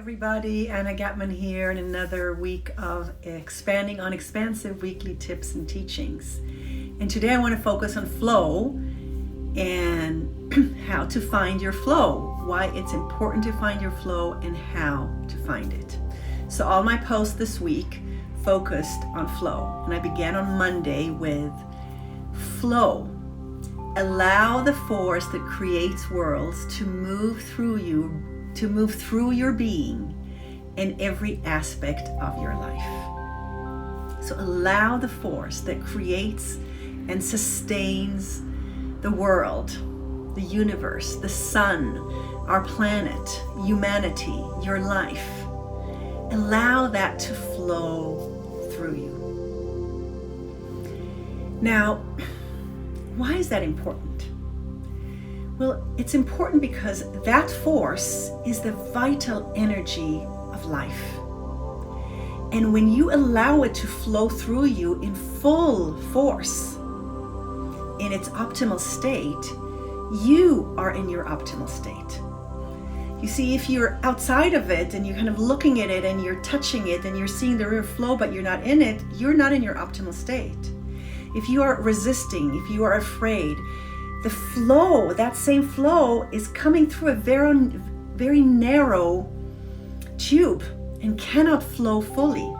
everybody, Anna Gatman here in another week of expanding on Expansive weekly tips and teachings. And today I want to focus on flow and how to find your flow, why it's important to find your flow and how to find it. So all my posts this week focused on flow, and I began on Monday with flow. Allow the force that creates worlds to move through you, to move through your being in every aspect of your life. So allow the force that creates and sustains the world, the universe, the sun, our planet, humanity, your life. Allow that to flow through you. Now, why is that important? Well, it's important because that force is the vital energy of life. And when you allow it to flow through you in full force, in its optimal state, you are in your optimal state. You see, if you're outside of it and you're kind of looking at it and you're touching it and you're seeing the river flow but you're not in it, you're not in your optimal state. If you are resisting, if you are afraid, the flow, that same flow, is coming through a very narrow tube and cannot flow fully.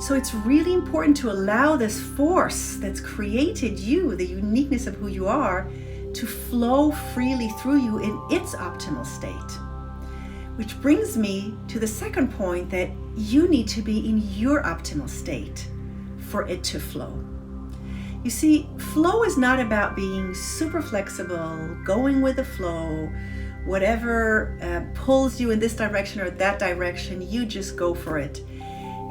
So it's really important to allow this force that's created you, the uniqueness of who you are, to flow freely through you in its optimal state. Which brings me to the second point, that you need to be in your optimal state for it to flow. You see, flow is not about being super flexible, going with the flow, whatever pulls you in this direction or that direction, you just go for it.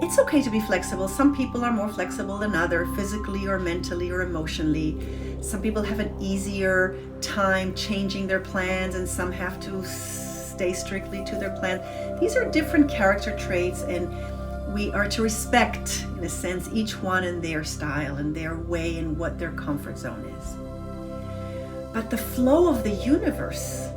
It's okay to be flexible. Some people are more flexible than others, physically or mentally or emotionally. Some people have an easier time changing their plans, and some have to stay strictly to their plan. These are different character traits, and we are to respect, in a sense, each one in their style and their way and what their comfort zone is. But the flow of the universe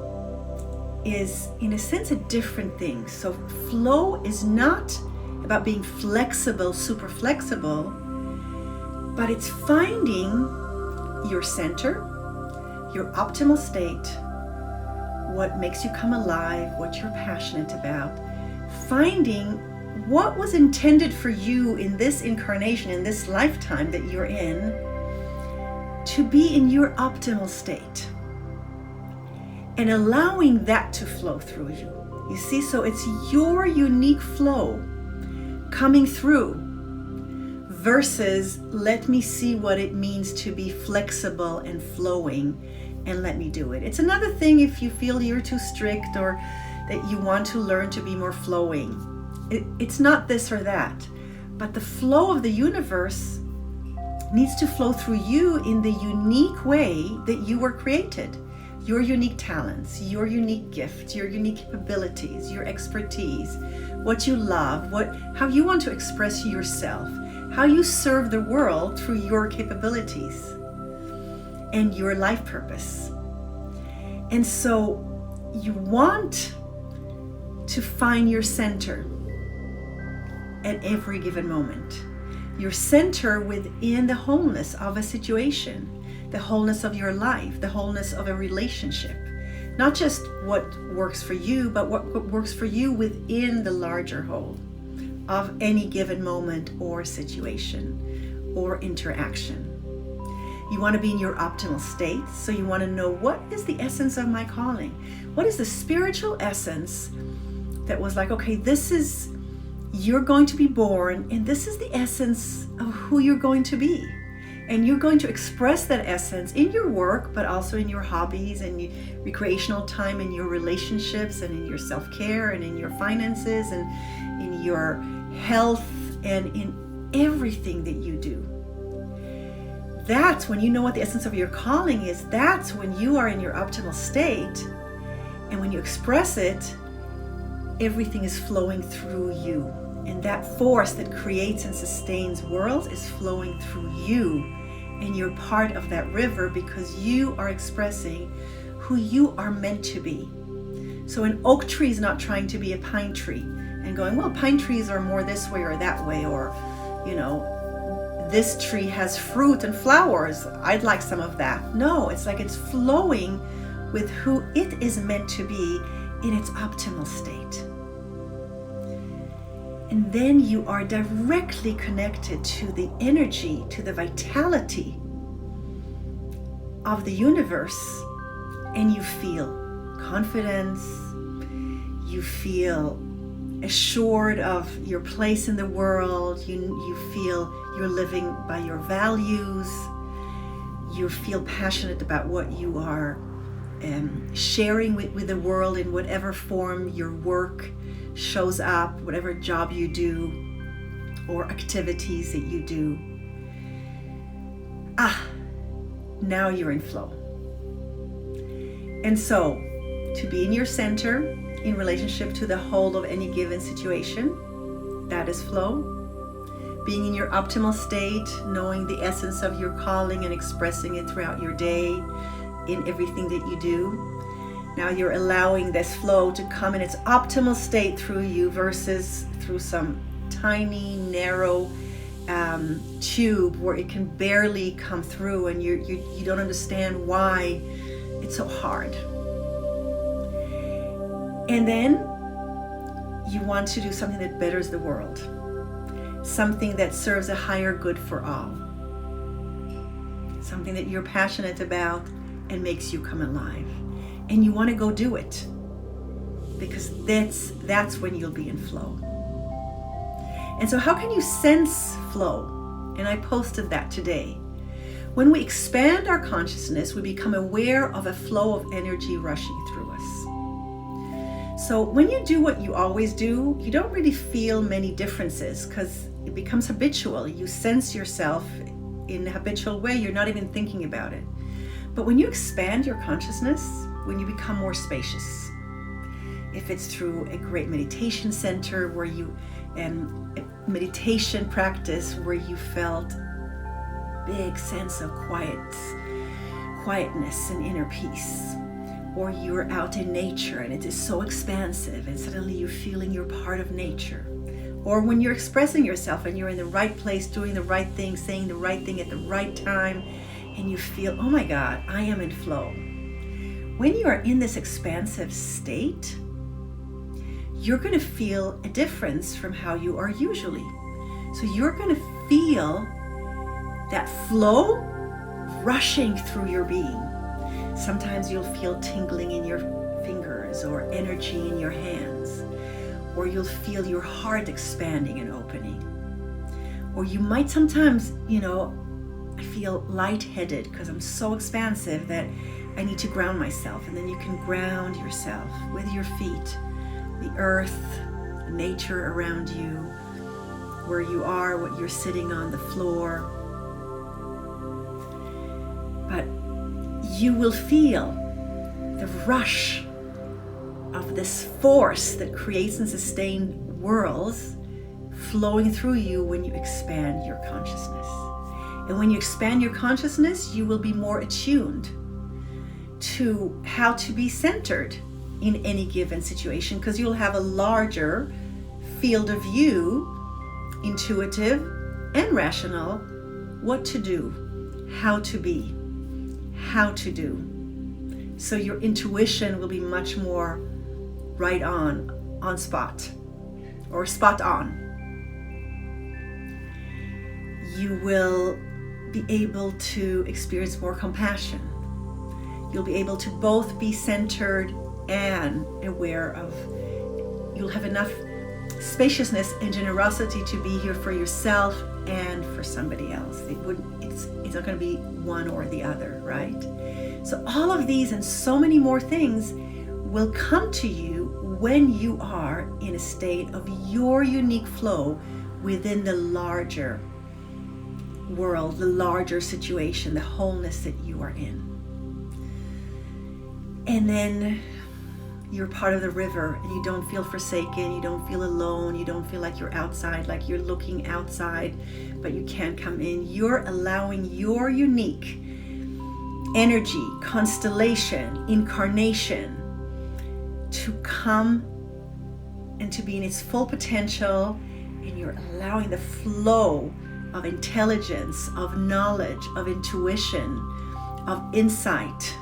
is, in a sense, a different thing. So flow is not about being flexible, super flexible, but it's finding your center, your optimal state, what makes you come alive, what you're passionate about, finding what was intended for you in this incarnation, in this lifetime that you're in, to be in your optimal state, and allowing that to flow through you. You see, so it's your unique flow coming through versus let me see what it means to be flexible and flowing and let me do it. It's another thing if you feel you're too strict or that you want to learn to be more flowing. It's not this or that, but the flow of the universe needs to flow through you in the unique way that you were created. Your unique talents, your unique gifts, your unique capabilities, your expertise, what you love, how you want to express yourself, how you serve the world through your capabilities and your life purpose. And so you want to find your center at every given moment. Your center within the wholeness of a situation, the wholeness of your life, the wholeness of a relationship. Not just what works for you, but what works for you within the larger whole of any given moment or situation or interaction. You want to be in your optimal state, so you want to know, what is the essence of my calling? What is the spiritual essence that was like, okay, you're going to be born, and this is the essence of who you're going to be. And you're going to express that essence in your work, but also in your hobbies and your recreational time, in your relationships and in your self-care and in your finances and in your health and in everything that you do. That's when you know what the essence of your calling is. That's when you are in your optimal state. And when you express it, everything is flowing through you. And that force that creates and sustains worlds is flowing through you. And you're part of that river because you are expressing who you are meant to be. So an oak tree is not trying to be a pine tree and going, well, pine trees are more this way or that way, or, this tree has fruit and flowers, I'd like some of that. No, it's like it's flowing with who it is meant to be in its optimal state. And then you are directly connected to the energy, to the vitality of the universe, and you feel confidence, you feel assured of your place in the world, you feel you're living by your values, you feel passionate about what you are sharing with the world in whatever form your work shows up, whatever job you do or activities that you do. Now you're in flow. And so, to be in your center in relationship to the whole of any given situation, that is flow. Being in your optimal state, knowing the essence of your calling and expressing it throughout your day in everything that you do. Now you're allowing this flow to come in its optimal state through you versus through some tiny, narrow tube where it can barely come through, and you don't understand why it's so hard. And then you want to do something that betters the world, something that serves a higher good for all, something that you're passionate about and makes you come alive. And you want to go do it, because that's when you'll be in flow. And so how can you sense flow? And I posted that today. When we expand our consciousness, we become aware of a flow of energy rushing through us. So when you do what you always do, you don't really feel many differences because it becomes habitual. You sense yourself in a habitual way. You're not even thinking about it. But when you expand your consciousness, when you become more spacious, if it's through a great meditation center where you, a meditation practice where you felt big sense of quietness and inner peace, or you're out in nature and it is so expansive and suddenly you're feeling you're part of nature, or when you're expressing yourself and you're in the right place, doing the right thing, saying the right thing at the right time, and you feel, oh my God, I am in flow. When you are in this expansive state, you're going to feel a difference from how you are usually. So you're going to feel that flow rushing through your being. Sometimes you'll feel tingling in your fingers or energy in your hands, or you'll feel your heart expanding and opening. Or you might sometimes, I feel lightheaded because I'm so expansive that I need to ground myself. And then you can ground yourself with your feet, the earth, nature around you, where you are, what you're sitting on, the floor. But you will feel the rush of this force that creates and sustains worlds flowing through you when you expand your consciousness. And when you expand your consciousness, you will be more attuned to how to be centered in any given situation, because you'll have a larger field of view, intuitive and rational, what to do, how to be, how to do. So your intuition will be much more right on spot, or spot on. You will be able to experience more compassion. You'll be able to both be centered and aware of, you'll have enough spaciousness and generosity to be here for yourself and for somebody else. It's not going to be one or the other, right? So all of these and so many more things will come to you when you are in a state of your unique flow within the larger world, the larger situation, the wholeness that you are in. And then you're part of the river and you don't feel forsaken, you don't feel alone, you don't feel like you're outside, like you're looking outside but you can't come in. You're allowing your unique energy, constellation, incarnation to come and to be in its full potential, and you're allowing the flow of intelligence, of knowledge, of intuition, of insight,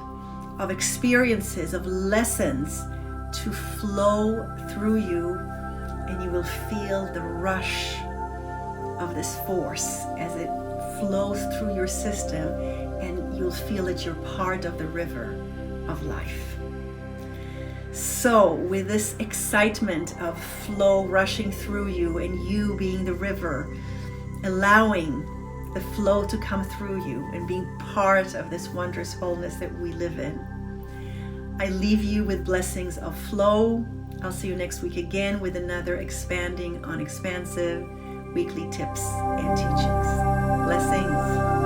of experiences, of lessons to flow through you, and you will feel the rush of this force as it flows through your system, and you'll feel that you're part of the river of life. So with this excitement of flow rushing through you and you being the river, allowing the flow to come through you and being part of this wondrous wholeness that we live in, I leave you with blessings of flow. I'll see you next week again with another Expanding on Expansive weekly tips and teachings. Blessings.